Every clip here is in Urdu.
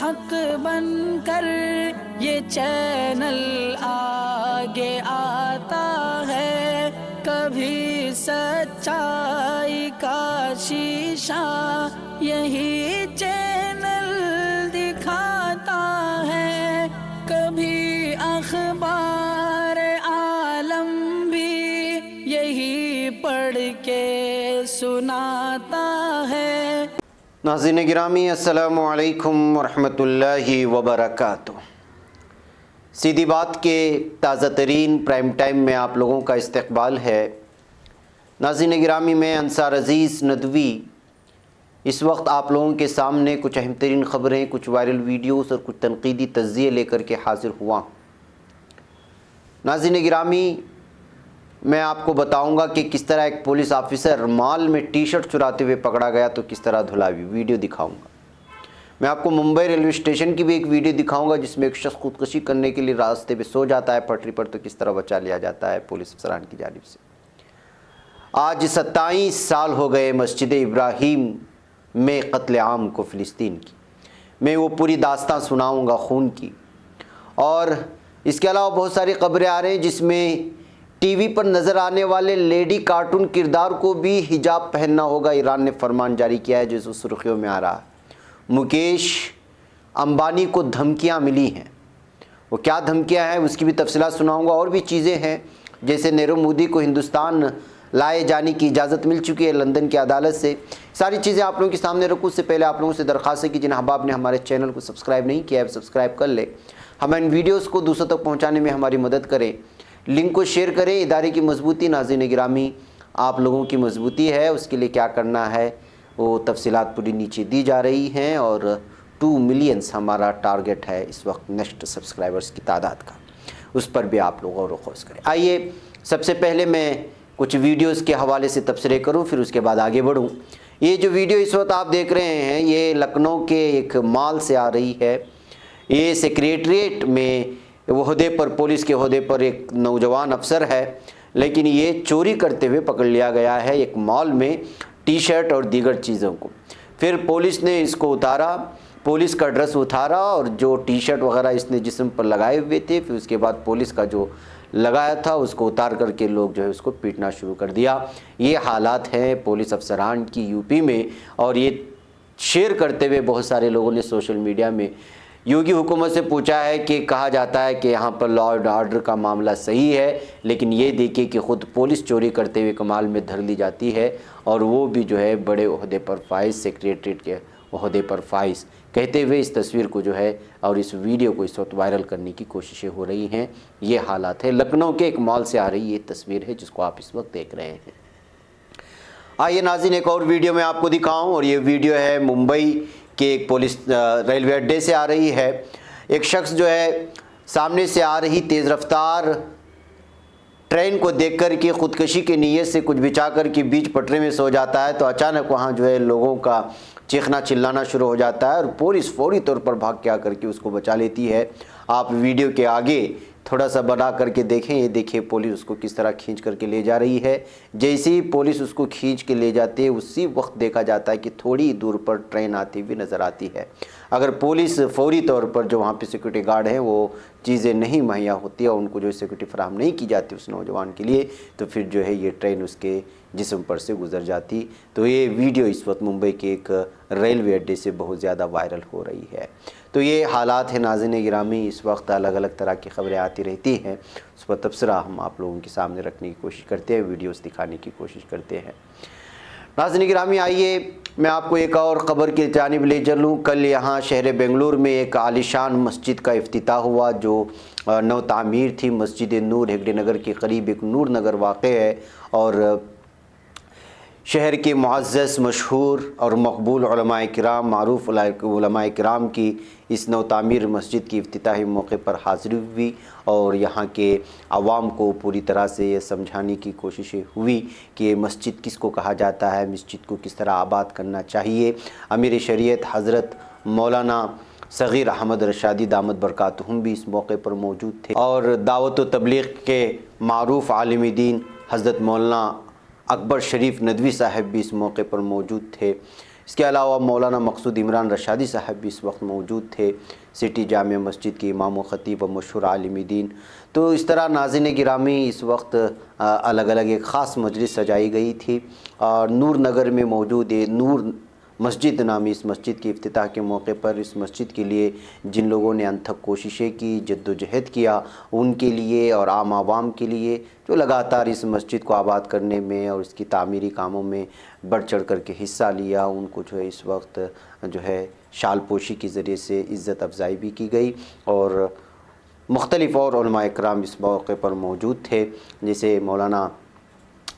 حق بن کر یہ چینل آگے آتا ہے، کبھی سچائی کا شیشہ یہی چینل دکھاتا ہے، کبھی اخبار عالم بھی یہی پڑھ کے سناتا ہے۔ ناظرین گرامی، السلام علیکم ورحمۃ اللہ وبرکاتہ۔ سیدھی بات کے تازہ ترین پرائم ٹائم میں آپ لوگوں کا استقبال ہے۔ ناظرین گرامی، میں انصار عزیز ندوی اس وقت آپ لوگوں کے سامنے کچھ اہم ترین خبریں، کچھ وائرل ویڈیوز اور کچھ تنقیدی تجزیے لے کر کے حاضر ہوا۔ ناظرین گرامی، میں آپ کو بتاؤں گا کہ کس طرح ایک پولیس آفیسر مال میں ٹی شرٹ چراتے ہوئے پکڑا گیا تو کس طرح دھلاوی ویڈیو دکھاؤں گا۔ میں آپ کو ممبئی ریلوے اسٹیشن کی بھی ایک ویڈیو دکھاؤں گا جس میں ایک شخص خودکشی کرنے کے لیے راستے پہ سو جاتا ہے پٹری پر، تو کس طرح بچا لیا جاتا ہے پولیس افسران کی جانب سے۔ آج 27 سال ہو گئے مسجد ابراہیم میں قتل عام کو فلسطین کی۔ میں وہ پوری داستان سناؤں گا خون کی، اور اس کے علاوہ بہت ساری خبریں آ رہی ہیں جس میں ٹی وی پر نظر آنے والے لیڈی کارٹون کردار کو بھی حجاب پہننا ہوگا۔ ایران نے فرمان جاری کیا ہے جو سرخیوں میں آ رہا ہے۔ مکیش امبانی کو دھمکیاں ملی ہیں، وہ کیا دھمکیاں ہیں اس کی بھی تفصیلات سناؤں گا۔ اور بھی چیزیں ہیں جیسے نیرو مودی کو ہندوستان لائے جانے کی اجازت مل چکی ہے لندن کی عدالت سے۔ ساری چیزیں آپ لوگوں کے سامنے رکھوں اس سے پہلے آپ لوگوں سے درخواست ہے کہ جن احباب نے ہمارے چینل کو سبسکرائب نہیں کیا ہے سبسکرائب کر لیں، ہم ان ویڈیوز کو دوسروں تک پہنچانے میں ہماری مدد کریں، لنک کو شیئر کریں۔ ادارے کی مضبوطی، ناظرین گرامی آپ لوگوں کی مضبوطی ہے، اس کے لیے کیا کرنا ہے وہ تفصیلات پوری نیچے دی جا رہی ہیں، اور 2 ملینز ہمارا ٹارگٹ ہے اس وقت نیکسٹ سبسکرائبرز کی تعداد کا، اس پر بھی آپ لوگ غور و خوض کریں۔ آئیے سب سے پہلے میں کچھ ویڈیوز کے حوالے سے تبصرے کروں، پھر اس کے بعد آگے بڑھوں۔ یہ جو ویڈیو اس وقت آپ دیکھ رہے ہیں یہ لکھنؤ کے ایک مال سے آ رہی ہے۔ یہ سیکریٹریٹ میں عہدے پر، پولیس کے عہدے پر ایک نوجوان افسر ہے، لیکن یہ چوری کرتے ہوئے پکڑ لیا گیا ہے ایک مال میں ٹی شرٹ اور دیگر چیزوں کو۔ پھر پولیس نے اس کو اتارا، پولیس کا ڈریس اتارا، اور جو ٹی شرٹ وغیرہ اس نے جسم پر لگائے ہوئے تھے، پھر اس کے بعد پولیس کا جو لگایا تھا اس کو اتار کر کے لوگ جو ہے اس کو پیٹنا شروع کر دیا۔ یہ حالات ہیں پولیس افسران کی یو پی میں، اور یہ شیئر کرتے ہوئے بہت سارے لوگوں نے سوشل میڈیا میں یوگی حکومت سے پوچھا ہے کہ کہا جاتا ہے کہ یہاں پر لا اینڈ آرڈر کا معاملہ صحیح ہے، لیکن یہ دیکھیے کہ خود پولیس چوری کرتے ہوئے کمال میں دھر لی جاتی ہے، اور وہ بھی جو ہے بڑے عہدے پر فائز، سیکریٹریٹ کے عہدے پر فائز کہتے ہوئے اس تصویر کو جو ہے اور اس ویڈیو کو اس وقت وائرل کرنے کی کوششیں ہو رہی ہیں۔ یہ حالات ہے لکھنؤ کے ایک مال سے آ رہی یہ تصویر ہے جس کو آپ اس وقت دیکھ رہے ہیں۔ آئیے ناظرین ایک اور ویڈیو میں آپ کو دکھاؤں، اور یہ ویڈیو ہے ممبئی کے ایک پولیس ریلوے اڈے سے آ رہی ہے۔ ایک شخص جو ہے سامنے سے آ رہی تیز رفتار ٹرین کو دیکھ کر کے خودکشی کی نیت سے کچھ بچا کر کے بیچ پٹری میں سو جاتا ہے، تو اچانک وہاں جو ہے لوگوں کا چیخنا چلانا شروع ہو جاتا ہے، اور پولیس فوری طور پر بھاگ کے آ کر کے اس کو بچا لیتی ہے۔ آپ ویڈیو کے آگے تھوڑا سا بڑھا کر کے دیکھیں، یہ دیکھیں پولیس اس کو کس طرح کھینچ کر کے لے جا رہی ہے۔ جیسے ہی پولیس اس کو کھینچ کے لے جاتے ہے اسی وقت دیکھا جاتا ہے کہ تھوڑی دور پر ٹرین آتی ہوئی نظر آتی ہے۔ اگر پولیس فوری طور پر جو وہاں پہ سیکورٹی گارڈ ہیں وہ چیزیں نہیں مہیا ہوتی اور ان کو جو سیکورٹی فراہم نہیں کی جاتی اس نوجوان کے لیے، تو پھر جو ہے یہ ٹرین اس کے جسم پر سے گزر جاتی۔ تو یہ ویڈیو اس وقت ممبئی کے ایک ریلوے اڈے سے بہت زیادہ وائرل ہو رہی ہے۔ تو یہ حالات ہیں ناظرین گرامی، اس وقت الگ الگ طرح کی خبریں آتی رہتی ہیں، اس پر تبصرہ ہم آپ لوگوں کے سامنے رکھنے کی کوشش کرتے ہیں، ویڈیوز دکھانے کی کوشش کرتے ہیں۔ ناظرین گرامی آئیے میں آپ کو ایک اور خبر کی جانب لے چلوں۔ کل یہاں شہر بنگلور میں ایک عالیشان مسجد کا افتتاح ہوا جو نو تعمیر تھی۔ مسجد نور ہیگڈے نگر کے قریب ایک نور نگر واقع ہے، اور شہر کے معزز، مشہور اور مقبول علماء کرام، معروف علماء کرام کی اس نو تعمیر مسجد کی افتتاحی موقع پر حاضری ہوئی، اور یہاں کے عوام کو پوری طرح سے یہ سمجھانے کی کوششیں ہوئی کہ مسجد کس کو کہا جاتا ہے، مسجد کو کس طرح آباد کرنا چاہیے۔ امیر شریعت حضرت مولانا صغیر احمد رشادی دامت برکاتہم بھی اس موقع پر موجود تھے، اور دعوت و تبلیغ کے معروف عالم دین حضرت مولانا اکبر شریف ندوی صاحب بھی اس موقع پر موجود تھے۔ اس کے علاوہ مولانا مقصود عمران رشادی صاحب بھی اس وقت موجود تھے، سٹی جامع مسجد کے امام و خطیب و مشہور عالم دین۔ تو اس طرح ناظرین گرامی اس وقت الگ الگ ایک خاص مجلس سجائی گئی تھی، اور نور نگر میں موجود نور مسجد نامی اس مسجد کی افتتاح کے موقع پر اس مسجد کے لیے جن لوگوں نے انتھک کوششیں کی، جد و جہد کیا، ان کے لیے اور عام عوام کے لیے جو لگاتار اس مسجد کو آباد کرنے میں اور اس کی تعمیری کاموں میں بڑھ چڑھ کر کے حصہ لیا، ان کو جو ہے اس وقت جو ہے شال پوشی کے ذریعے سے عزت افزائی بھی کی گئی، اور مختلف اور علماء اکرام اس موقع پر موجود تھے، جیسے مولانا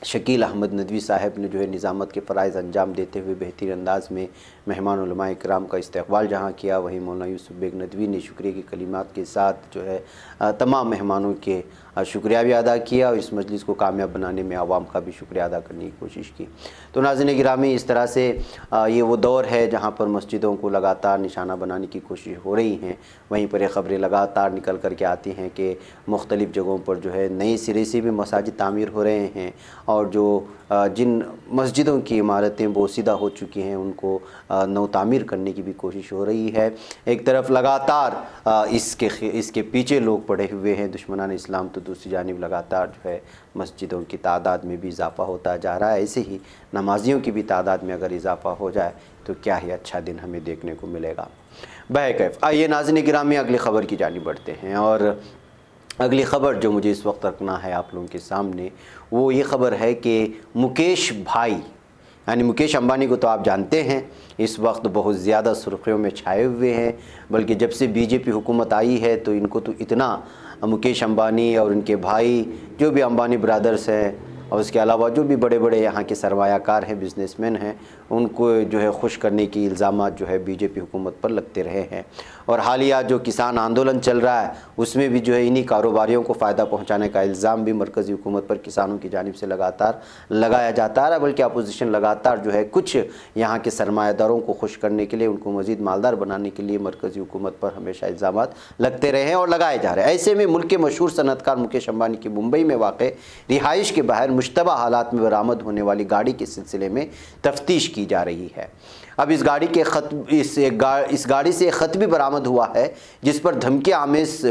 شکیل احمد ندوی صاحب نے جو ہے نظامت کے فرائض انجام دیتے ہوئے بہترین انداز میں مہمان علماء اکرام کا استقبال جہاں کیا، وہیں مولانا یوسف بیگ ندوی نے شکریہ کے کلمات کے ساتھ جو ہے تمام مہمانوں کے شکریہ بھی ادا کیا، اور اس مجلس کو کامیاب بنانے میں عوام کا بھی شکریہ ادا کرنے کی کوشش کی۔ تو ناظرین گرامی، اس طرح سے یہ وہ دور ہے جہاں پر مسجدوں کو لگاتار نشانہ بنانے کی کوشش ہو رہی ہیں، وہیں پر یہ خبریں لگاتار نکل کر کے آتی ہیں کہ مختلف جگہوں پر جو ہے نئے سرے سے بھی مساجد تعمیر ہو رہے ہیں، اور جو جن مسجدوں کی عمارتیں بوسیدہ ہو چکی ہیں ان کو نو تعمیر کرنے کی بھی کوشش ہو رہی ہے۔ ایک طرف لگاتار اس کے پیچھے لوگ پڑے ہوئے ہیں دشمنان اسلام، تو دوسری جانب لگاتار جو ہے مسجدوں کی تعداد میں بھی اضافہ ہوتا جا رہا ہے۔ ایسے ہی نمازیوں کی بھی تعداد میں اگر اضافہ ہو جائے تو کیا ہی اچھا دن ہمیں دیکھنے کو ملے گا۔ بہرکیف آئیے ناظرین گرامی اگلی خبر کی جانب بڑھتے ہیں، اور اگلی خبر جو مجھے اس وقت رکھنا ہے آپ لوگوں کے سامنے وہ یہ خبر ہے کہ مکیش بھائی یعنی مکیش امبانی کو تو آپ جانتے ہیں، اس وقت بہت زیادہ سرخیوں میں چھائے ہوئے ہیں، بلکہ جب سے بی جے پی حکومت آئی ہے تو ان کو تو اتنا مکیش امبانی اور ان کے بھائی جو بھی امبانی برادرز ہیں، اور اس کے علاوہ جو بھی بڑے بڑے یہاں کے سرمایہ کار ہیں، بزنس مین ہیں، ان کو جو ہے خوش کرنے کی الزامات جو ہے بی جے پی حکومت پر لگتے رہے ہیں، اور حالیہ جو کسان آندولن چل رہا ہے اس میں بھی جو ہے انہی کاروباریوں کو فائدہ پہنچانے کا الزام بھی مرکزی حکومت پر کسانوں کی جانب سے لگاتار لگایا جاتا ہے، بلکہ اپوزیشن لگاتار جو ہے کچھ یہاں کے سرمایہ داروں کو خوش کرنے کے لیے، ان کو مزید مالدار بنانے کے لیے مرکزی حکومت پر ہمیشہ الزامات لگتے رہے ہیں اور لگائے جا رہے ہیں۔ ایسے میں ملک کے مشہور صنعت کار مکیش امبانی کی ممبئی میں واقع رہائش کے باہر مشتبہ حالات میں برآمد ہونے والی گاڑی کے سلسلے میں تفتیش کی جا رہی ہے۔ اب اس گاڑی سے ایک خط بھی برآمد ہوا ہے جس پر دھمکی آمیز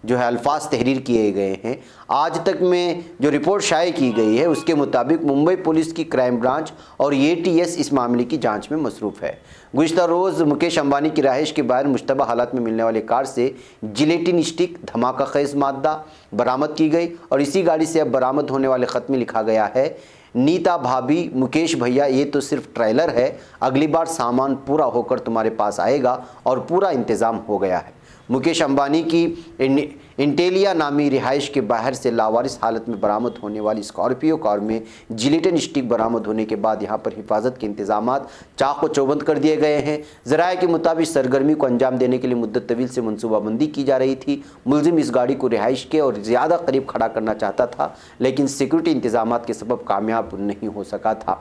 جو ہے الفاظ تحریر کیے گئے ہیں۔ آج تک میں جو رپورٹ شائع کی گئی ہے اس کے مطابق ممبئی پولیس کی کرائم برانچ اور ATS اس معاملے کی جانچ میں مصروف ہے۔ گزشتہ روز مکیش امبانی کی رہائش کے باہر مشتبہ حالات میں ملنے والے کار سے جیلیٹن اسٹک دھماکہ خیز مادہ برآمد کی گئی، اور اسی گاڑی سے اب برآمد ہونے والے خط میں لکھا گیا ہے، نیتا بھابھی، مکیش بھیا یہ تو صرف ٹریلر ہے، اگلی بار سامان پورا ہو کر تمہارے پاس آئے گا اور پورا انتظام ہو گیا ہے۔ مکیش امبانی کی انٹیلیا نامی رہائش کے باہر سے لاوارث حالت میں برآمد ہونے والی اسکارپیو کار میں جیلیٹن اسٹک برآمد ہونے کے بعد یہاں پر حفاظت کے انتظامات چاق و چوبند کر دیے گئے ہیں۔ ذرائع کے مطابق سرگرمی کو انجام دینے کے لیے مدت طویل سے منصوبہ بندی کی جا رہی تھی۔ ملزم اس گاڑی کو رہائش کے اور زیادہ قریب کھڑا کرنا چاہتا تھا، لیکن سیکورٹی انتظامات کے سبب کامیاب نہیں ہو سکا تھا۔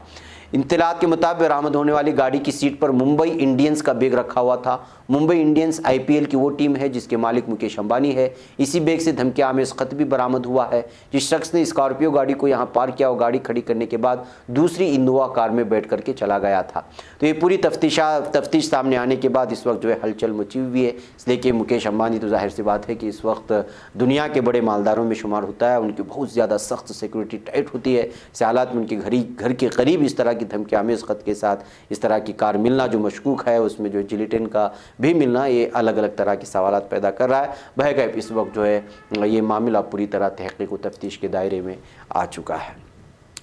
اطلاعات کے مطابق برآمد ہونے والی گاڑی کی سیٹ پر ممبئی انڈینز کا بیگ رکھا ہوا تھا۔ ممبئی انڈینز IPL کی وہ ٹیم ہے جس کے مالک مکیش امبانی ہے۔ اسی بیگ سے دھمکی آمیز خط بھی برآمد ہوا ہے۔ جس شخص نے اسکارپیو گاڑی کو یہاں پارک کیا اور گاڑی کھڑی کرنے کے بعد دوسری انووا کار میں بیٹھ کر کے چلا گیا تھا۔ تو یہ پوری تفتیش سامنے آنے کے بعد اس وقت جو ہے ہلچل مچی ہوئی ہے، اس لیے کہ مکیش امبانی تو ظاہر سی بات ہے کہ اس وقت دنیا کے بڑے مالداروں میں شمار ہوتا ہے، ان کی بہت زیادہ سخت سیکورٹی ٹائٹ ہوتی ہے۔ اس حالات میں ان کے گھر کے قریب اس طرح کی دھمکی آمیز خط کے ساتھ اس طرح کی کار ملنا جو مشکوک ہے، اس میں جو جیلیٹن کا بھی ملنا، یہ الگ الگ طرح کے سوالات پیدا کر رہا ہے۔ بہرکیف اس وقت جو ہے یہ معاملہ پوری طرح تحقیق و تفتیش کے دائرے میں آ چکا ہے۔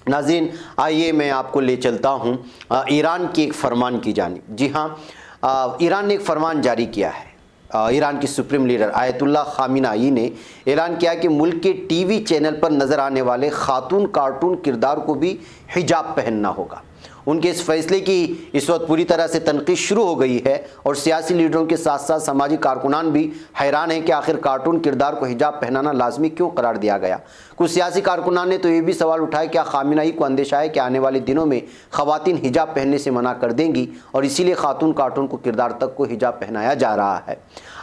ناظرین آئیے میں آپ کو لے چلتا ہوں ایران کے ایک فرمان کی جانب۔ جی ہاں، ایران نے ایک فرمان جاری کیا ہے۔ ایران کی سپریم لیڈر آیت اللہ خامنہ ای نے اعلان کیا کہ ملک کے TV چینل پر نظر آنے والے خاتون کارٹون کردار کو بھی حجاب پہننا ہوگا۔ ان کے اس فیصلے کی اس وقت پوری طرح سے تنقید شروع ہو گئی ہے اور سیاسی لیڈروں کے ساتھ ساتھ سماجی کارکنان بھی حیران ہیں کہ آخر کارٹون کردار کو حجاب پہنانا لازمی کیوں قرار دیا گیا۔ کچھ سیاسی کارکنان نے تو یہ بھی سوال اٹھایا کہ خامنہ ای کو اندیشہ ہے کہ آنے والے دنوں میں خواتین حجاب پہننے سے منع کر دیں گی اور اسی لیے خاتون کارٹون کو کردار تک کو حجاب پہنایا جا رہا ہے۔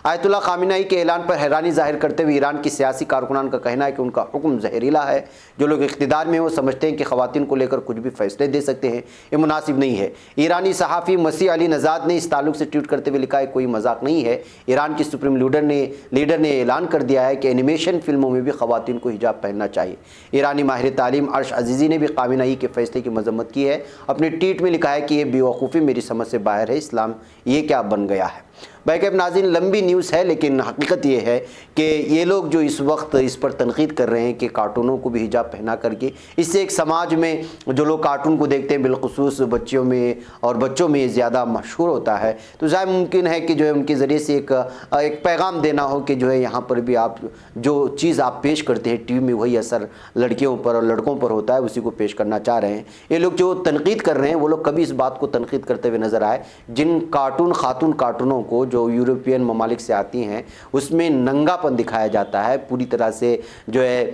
آیت اللہ خامنہ ای کے اعلان پر حیرانی ظاہر کرتے ہوئے ایران کی سیاسی کارکنان کا کہنا ہے کہ ان کا حکم زہریلا ہے۔ جو لوگ اقتدار میں وہ سمجھتے ہیں کہ خواتین کو لے کر کچھ بھی فیصلے دے سکتے ہیں، یہ مناسب نہیں ہے۔ ایرانی صحافی مسیح علی نژاد نے اس تعلق سے ٹویٹ کرتے ہوئے لکھا ہے کوئی مذاق نہیں ہے۔ ایران کی سپریم لیڈر نے اعلان کر دیا ہے کہ اینیمیشن فلموں میں بھی خواتین کو حجاب پہننا چاہیے۔ ایرانی ماہر تعلیم عرش عزیزی نے بھی خامنہ ای کے فیصلے کی مذمت کی ہے۔ اپنے ٹویٹ میں لکھا ہے کہ یہ بیوقوفی میری سمجھ سے باہر ہے، اسلام یہ کیا بن گیا ہے۔ بہرکیف ناظرین، لمبی نیوز ہے لیکن حقیقت یہ ہے کہ یہ لوگ جو اس وقت اس پر تنقید کر رہے ہیں کہ کارٹونوں کو بھی حجاب پہنا کر کے، اس سے ایک سماج میں جو لوگ کارٹون کو دیکھتے ہیں بالخصوص بچوں میں زیادہ مشہور ہوتا ہے، تو ظاہر ممکن ہے کہ جو ہے ان کے ذریعے سے ایک پیغام دینا ہو کہ جو ہے یہاں پر بھی آپ جو چیز آپ پیش کرتے ہیں ٹی وی میں وہی اثر لڑکیوں پر اور لڑکوں پر ہوتا ہے، اسی کو پیش کرنا چاہ رہے ہیں۔ یہ لوگ جو تنقید کر رہے ہیں وہ لوگ کبھی اس بات کو تنقید کرتے ہوئے نظر آئے جن خاتون کارٹونوں کو جو یورپین ممالک سے آتی ہیں اس میں ننگا پن دکھایا جاتا ہے، پوری طرح سے جو ہے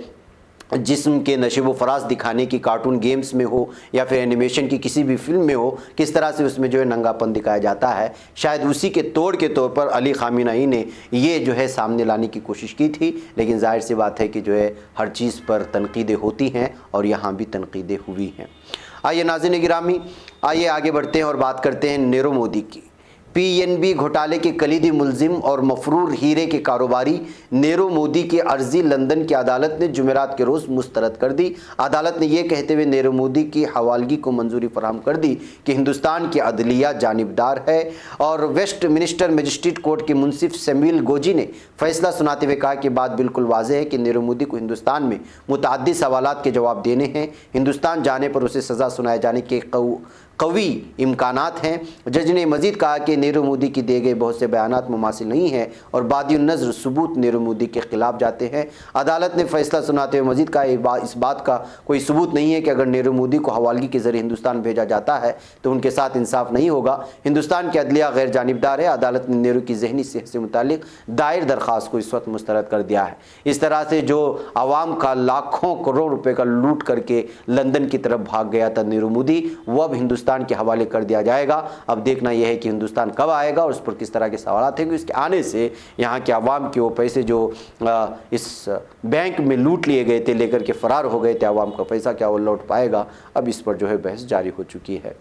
جسم کے نشیب و فراز دکھانے کی کارٹون گیمز میں ہو یا پھر اینیمیشن کی کسی بھی فلم میں ہو، کس طرح سے اس میں جو ہے ننگا پن دکھایا جاتا ہے۔ شاید اسی کے توڑ کے طور پر علی خامنہ ای نے یہ جو ہے سامنے لانے کی کوشش کی تھی، لیکن ظاہر سی بات ہے کہ جو ہے ہر چیز پر تنقیدیں ہوتی ہیں اور یہاں بھی تنقیدیں ہوئی ہیں۔ آئیے ناظرین گرامی، آئیے آگے بڑھتے ہیں اور بات کرتے ہیں نیرو مودی کی۔ پی این بی گھوٹالے کے کلیدی ملزم اور مفرور ہیرے کے کاروباری نیرو مودی کی عرضی لندن کی عدالت نے جمعرات کے روز مسترد کر دی۔ عدالت نے یہ کہتے ہوئے نیرو مودی کی حوالگی کو منظوری فراہم کر دی کہ ہندوستان کی عدلیہ جانبدار ہے، اور ویسٹ منسٹر مجسٹریٹ کورٹ کے منصف سیموئل گوجی نے فیصلہ سناتے ہوئے کہا کہ بات بالکل واضح ہے کہ نیرو مودی کو ہندوستان میں متعدد سوالات کے جواب دینے ہیں۔ ہندوستان جانے پر اسے سزا سنائے جانے کے قوی امکانات ہیں۔ جج نے مزید کہا کہ نیرو مودی کی دیے گئے بہت سے بیانات مماثل نہیں ہیں اور بادی النظر ثبوت نیرو مودی کے خلاف جاتے ہیں۔ عدالت نے فیصلہ سناتے ہوئے مزید کہا اس بات کا کوئی ثبوت نہیں ہے کہ اگر نیرو مودی کو حوالگی کے ذریعے ہندوستان بھیجا جاتا ہے تو ان کے ساتھ انصاف نہیں ہوگا۔ ہندوستان کی عدلیہ غیر جانبدار ہے۔ عدالت نے نیرو کی ذہنی صحت سے متعلق دائر درخواست کو اس وقت مسترد کر دیا ہے۔ اس طرح سے جو عوام کا لاکھوں کروڑ روپے کا لوٹ کر کے لندن کی طرف بھاگ گیا تھا نیرو مودی، وہ اب ہندوستان کے حوالے کر دیا جائے گا۔ اب دیکھنا یہ ہے کہ ہندوستان کب آئے گا اور اس پر کس طرح کے سوالات ہیں کہ اس کے آنے سے یہاں کے عوام کے وہ پیسے جو اس بینک میں لوٹ لیے گئے تھے، لے کر کے فرار ہو گئے تھے، عوام کا پیسہ کیا وہ لوٹ پائے گا، اب اس پر جو ہے بحث جاری ہو چکی ہے۔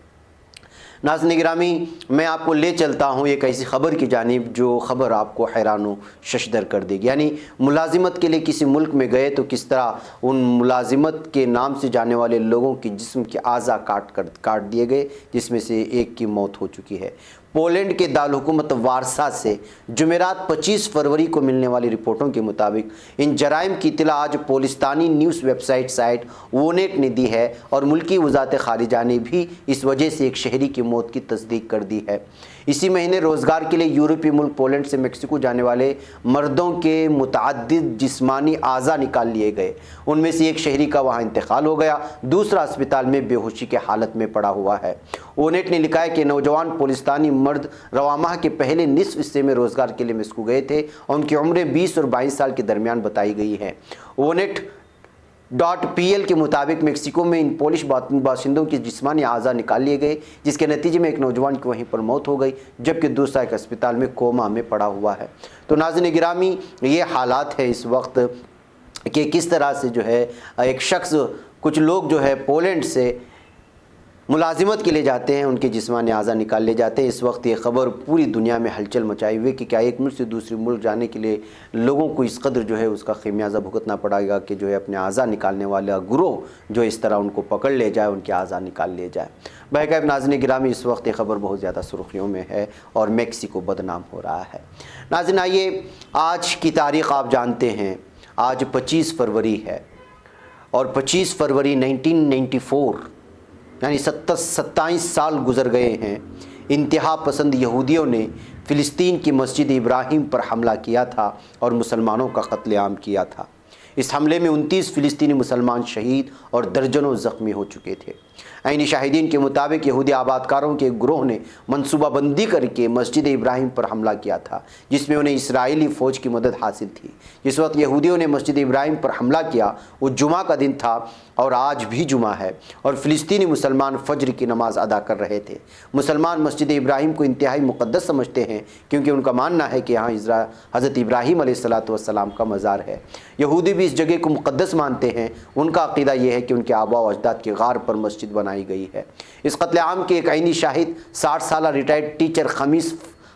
ناظرین گرامی، میں آپ کو لے چلتا ہوں ایک ایسی خبر کی جانب جو خبر آپ کو حیران و ششدر کر دے گی۔ یعنی ملازمت کے لیے کسی ملک میں گئے تو کس طرح ان ملازمت کے نام سے جانے والے لوگوں کی جسم کے اعضاء کاٹ دیے گئے، جس میں سے ایک کی موت ہو چکی ہے۔ پولینڈ کے دارالحکومت وارسا سے جمعرات 25 فروری کو ملنے والی رپورٹوں کے مطابق ان جرائم کی اطلاع آج پولستانی نیوز ویب سائٹ وونیٹ نے دی ہے، اور ملکی وزارت خارجہ نے بھی اس وجہ سے ایک شہری کی موت کی تصدیق کر دی ہے۔ اسی مہینے روزگار کے لیے یورپی ملک پولینڈ سے میکسیکو جانے والے مردوں کے متعدد جسمانی اعضاء نکال لیے گئے۔ ان میں سے ایک شہری کا وہاں انتقال ہو گیا، دوسرا اسپتال میں بے ہوشی کے حالت میں پڑا ہوا ہے۔ وونیٹ نے لکھا ہے کہ نوجوان پولستانی مرد رواں ماہ کے پہلے نصف حصے میں روزگار کے لیے میکسیکو گئے تھے اور ان کی عمریں 20 اور 22 سال کے درمیان بتائی گئی ہیں۔ وونیٹ.pl کے مطابق میکسیکو میں ان پولش باشندوں کی جسمانی اعضاء نکال لیے گئے، جس کے نتیجے میں ایک نوجوان کی وہیں پر موت ہو گئی، جبکہ دوسرا ایک اسپتال میں کوما میں پڑا ہوا ہے۔ تو ناظرین گرامی، یہ حالات ہے اس وقت کہ کس طرح سے جو ہے ایک شخص، کچھ لوگ جو ہے پولینڈ سے ملازمت کے لیے جاتے ہیں، ان کے جسمانی اعضاء نکال لے جاتے ہیں۔ اس وقت یہ خبر پوری دنیا میں ہلچل مچائے ہوئے کہ کیا ایک ملک سے دوسرے ملک جانے کے لیے لوگوں کو اس قدر جو ہے اس کا خمیازہ بھگتنا پڑے گا کہ جو ہے اپنے اعضاء نکالنے والا گروہ جو اس طرح ان کو پکڑ لے جائے، ان کے اعضاء نکال لے جائے۔ بہرکیف ناظرین گرامی، اس وقت یہ خبر بہت زیادہ سرخیوں میں ہے اور میکسیکو بدنام ہو رہا ہے۔ ناظرین آئیے، آج کی تاریخ آپ جانتے ہیں، آج 25 فروری ہے، اور 25 فروری 1994 یعنی 27 سال گزر گئے ہیں، انتہا پسند یہودیوں نے فلسطین کی مسجد ابراہیم پر حملہ کیا تھا اور مسلمانوں کا قتل عام کیا تھا۔ اس حملے میں 29 فلسطینی مسلمان شہید اور درجنوں زخمی ہو چکے تھے۔ عینی شاہدین کے مطابق یہودی آباد کاروں کے ایک گروہ نے منصوبہ بندی کر کے مسجد ابراہیم پر حملہ کیا تھا، جس میں انہیں اسرائیلی فوج کی مدد حاصل تھی۔ جس وقت یہودیوں نے مسجد ابراہیم پر حملہ کیا وہ جمعہ کا دن تھا، اور آج بھی جمعہ ہے، اور فلسطینی مسلمان فجر کی نماز ادا کر رہے تھے۔ مسلمان مسجد ابراہیم کو انتہائی مقدس سمجھتے ہیں، کیونکہ ان کا ماننا ہے کہ یہاں حضرت ابراہیم علیہ السلام کا مزار ہے۔ یہودی بھی اس جگہ کو مقدس مانتے ہیں۔ ان کا عقیدہ یہ ہے کہ ان کے آباء و اجداد کے غار پر مسجد بنائی گئی ہے۔ اس قتل عام کے ایک عینی شاہد 60 سالہ ریٹائرڈ ٹیچر خمیس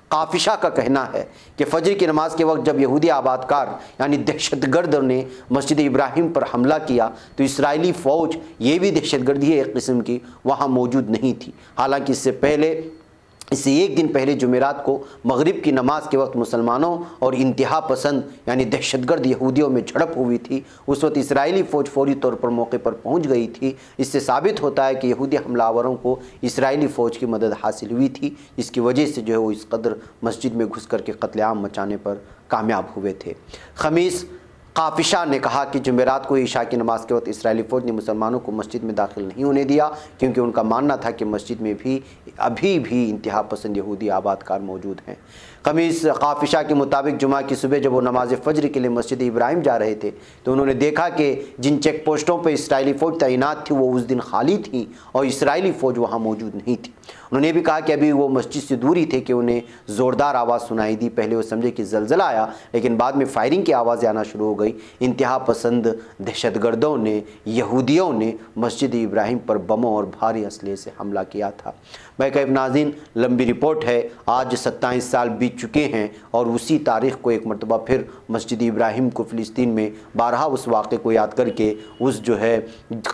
قافشہ کا کہنا ہے کہ فجر کی نماز کے وقت جب یہودی آباد کار یعنی دہشت گرد نے مسجد ابراہیم پر حملہ کیا تو اسرائیلی فوج، یہ بھی دہشت گردی ہے ایک قسم کی، وہاں موجود نہیں تھی۔ حالانکہ اس سے ایک دن پہلے جمعرات کو مغرب کی نماز کے وقت مسلمانوں اور انتہا پسند یعنی دہشت گرد یہودیوں میں جھڑپ ہوئی تھی۔ اس وقت اسرائیلی فوج فوری طور پر موقع پر پہنچ گئی تھی۔ اس سے ثابت ہوتا ہے کہ یہودی حملہ آوروں کو اسرائیلی فوج کی مدد حاصل ہوئی تھی، جس کی وجہ سے وہ اس قدر مسجد میں گھس کر کے قتل عام مچانے پر کامیاب ہوئے تھے۔ خمیس قافشہ نے کہا کہ جمعرات کو عشاء کی نماز کے وقت اسرائیلی فوج نے مسلمانوں کو مسجد میں داخل نہیں ہونے دیا، کیونکہ ان کا ماننا تھا کہ مسجد میں ابھی بھی انتہا پسند یہودی آباد کار موجود ہیں۔ خمیس قافشہ کے مطابق جمعہ کی صبح جب وہ نماز فجر کے لیے مسجد ابراہیم جا رہے تھے تو انہوں نے دیکھا کہ جن چیک پوسٹوں پہ اسرائیلی فوج تعینات تھی وہ اس دن خالی تھیں اور اسرائیلی فوج وہاں موجود نہیں تھی۔ انہوں نے یہ بھی کہا کہ ابھی وہ مسجد سے دوری تھے کہ انہیں زوردار آواز سنائی دی۔ پہلے وہ سمجھے کہ زلزلہ آیا، لیکن بعد میں فائرنگ کی آوازیں آنا شروع ہو گئی۔ انتہا پسند دہشت گردوں نے، یہودیوں نے مسجد ابراہیم پر بموں اور بھاری اسلحے سے حملہ کیا تھا۔ محترم ناظرین، لمبی رپورٹ ہے۔ آج 27 سال بیت چکے ہیں اور اسی تاریخ کو ایک مرتبہ پھر مسجد ابراہیم کو فلسطین میں بارہا اس واقعے کو یاد کر کے اس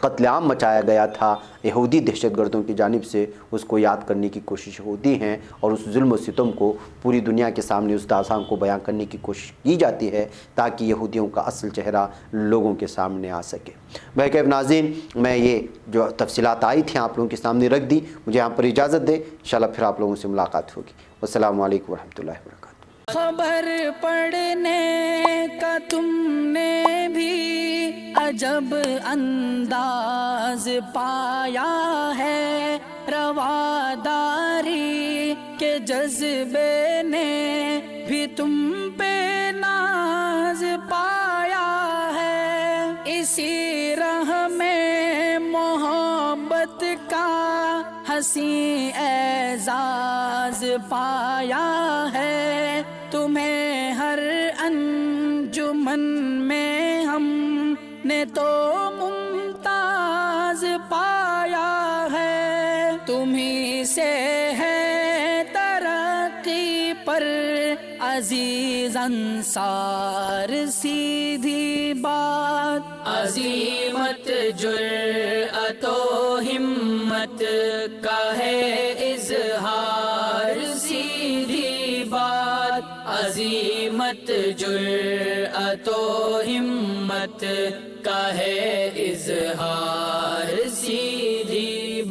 قتل عام مچایا گیا تھا یہودی دہشت گردوں کی جانب سے، اس کو یاد کرنے کی کوشش ہوتی ہیں اور اس ظلم و ستم کو پوری دنیا کے سامنے اس داستان کو بیان کرنے کی کوشش کی جاتی ہے تاکہ یہودیوں کا اصل چہرہ لوگوں کے سامنے آ سکے۔ محترم ناظرین، میں یہ جو تفصیلات آئی تھیں آپ لوگوں کے سامنے رکھ دی۔ مجھے یہاں پر اجازت دیں، انشاءاللہ پھر آپ لوگوں سے ملاقات ہوگی۔ السلام علیکم ورحمۃ اللہ وبرکاتہ۔ خبر پڑھنے کا تم نے بھی عجب انداز پایا ہے، رواداری کے جذبے نے بھی تم پہ ناز پایا ہے، اسی راہ میں محبت کا حسین اعزاز پایا ہے، تمہیں ہر انجمن میں ہم نے تو ممتاز پایا ہے، تمہیں سے ہے ترقی پر عزیز انصار، سیدھی بات عظیمت جرأت و ہمت کا ہے اظہار، سیدھی بات عظیمت جرأت و ہمت کا ہے اظہار،